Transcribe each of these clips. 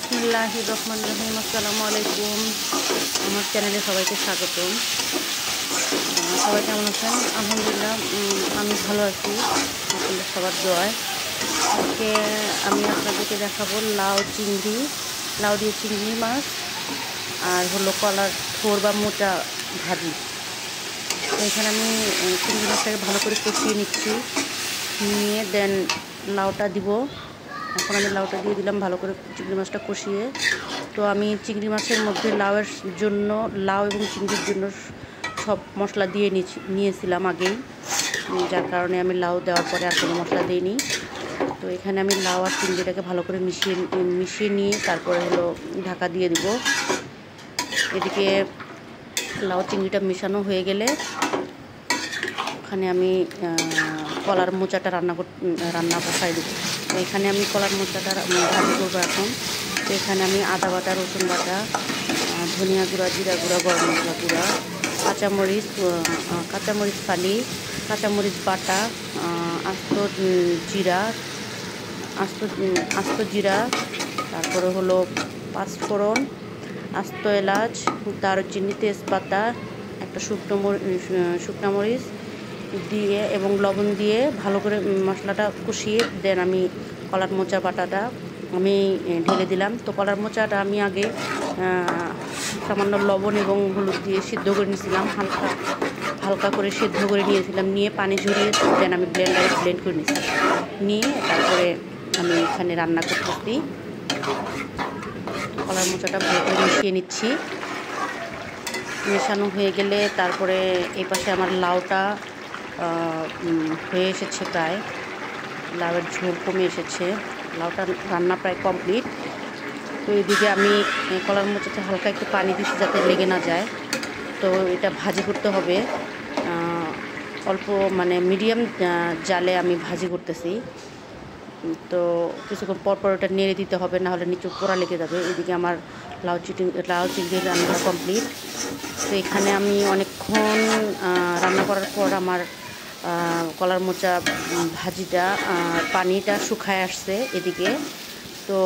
বিসমিল্লাহির রহমানির রহিম। আসসালামু আলাইকুম। আমার চ্যানেলে সবাইকে স্বাগতম। সবাই কেমন আছেন? আলহামদুলিল্লাহ আমি ভালো আছি, আপনাদের সবার দোয়ায়। আজকে আমি আপনাদেরকে দেখাবো লাউ দিয়ে চিংড়ি মাছ আর হলো কলার থোর বা মোটা ভাজি। তো এখানে আমি চিংড়ি মাছটাকে ভালো করে কষিয়ে নিচ্ছি, নিয়ে দেন লাউটা দিব। এখন আমি লাউটা দিয়ে দিলাম ভালো করে চিংড়ি মাছটা কষিয়ে। তো আমি চিংড়ি মাছের মধ্যে লাউ এবং চিংড়ির জন্য সব মশলা দিয়ে নিয়েছিলাম আগেই, যার কারণে আমি লাউ দেওয়ার পরে আর কোনো মশলা দিইনি। তো এখানে আমি লাউ আর চিংড়িটাকে ভালো করে মিশিয়ে নিয়ে তারপরে হলো ঢাকা দিয়ে দিব। এদিকে লাউ চিংড়িটা মেশানো হয়ে গেলে ওখানে আমি কলার মোচাটা রান্না বসাই দেবো। তো এখানে আমি কলার মোচাটা ভাজি করবো এখন। তো এখানে আমি আদা বাটা, রসুন বাটা, ধনিয়া গুঁড়া, জিরা গুঁড়া, গরম মশলা গুঁড়া, কাঁচামরিচ ফালি, কাঁচামরিচ বাটা, আস্ত জিরা, তারপরে হলো পাঁচফোড়ন, আস্ত এলাচ, দারুচিনি, তেজপাতা, একটা শুকনো মরিচ দিয়ে এবং লবণ দিয়ে ভালো করে মশলাটা কষিয়ে দেন আমি কলার মোচা বাটাটা আমি ঢেলে দিলাম। তো কলার মোচাটা আমি আগে সামান্য লবণ এবং হলুদ দিয়ে সিদ্ধ করে নিয়েছিলাম, হালকা করে সিদ্ধ করে নিয়েছিলাম, নিয়ে পানি ঝরিয়ে দেন আমি ব্লেন্ডারে ব্লেন্ড করে নিয়ে তারপরে আমি এখানে রান্না করতেছি। কলার মোচাটা ভালো করে মিশিয়ে নিচ্ছি। মেশানো হয়ে গেলে তারপরে এই পাশে আমার লাউটা হয়ে এসেছে, প্রায় লাউয়ের ঝোল কমে এসেছে, লাউটা রান্না প্রায় কমপ্লিট। তো এদিকে আমি কলার মোচাতে হালকা একটু পানি দিচ্ছি যাতে লেগে না যায়। তো এটা ভাজি করতে হবে অল্প, মানে মিডিয়াম জালে আমি ভাজি করতেছি। তো কিছুক্ষণ পরপর ওটা নেড়ে দিতে হবে, না হলে নিচে পোড়া লেগে যাবে। এদিকে আমার লাউ চিংড়ির রান্না কমপ্লিট। তো এখানে আমি অনেকক্ষণ রান্না করার পর আমার কলার মোচা ভাজিটা পানিটা শুকায় আসছে এদিকে। তো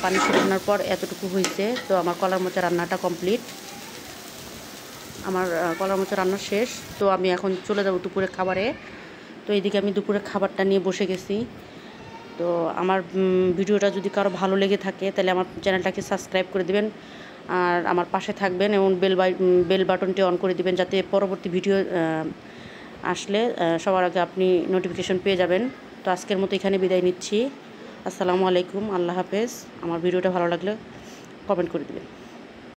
পানি শুকানোর পর এতটুকু হয়েছে। তো আমার কলার মোচা রান্নাটা কমপ্লিট, আমার কলার মোচা রান্না শেষ। তো আমি এখন চলে যাব দুপুরে খাবারে। তো এদিকে আমি দুপুরে খাবারটা নিয়ে বসে গেছি। তো আমার ভিডিওটা যদি কারো ভালো লেগে থাকে তাহলে আমার চ্যানেলটাকে সাবস্ক্রাইব করে দেবেন আর আমার পাশে থাকবেন এবং বেল বাটনটি অন করে দিবেন, যাতে পরবর্তী ভিডিও আসলে সবার আগে আপনি নোটিফিকেশন পেয়ে যাবেন। তো আজকের মতো এখানে বিদায় নিচ্ছি। আসসালামু আলাইকুম, আল্লাহ হাফেজ। আমার ভিডিওটা ভালো লাগলে কমেন্ট করে দেবেন।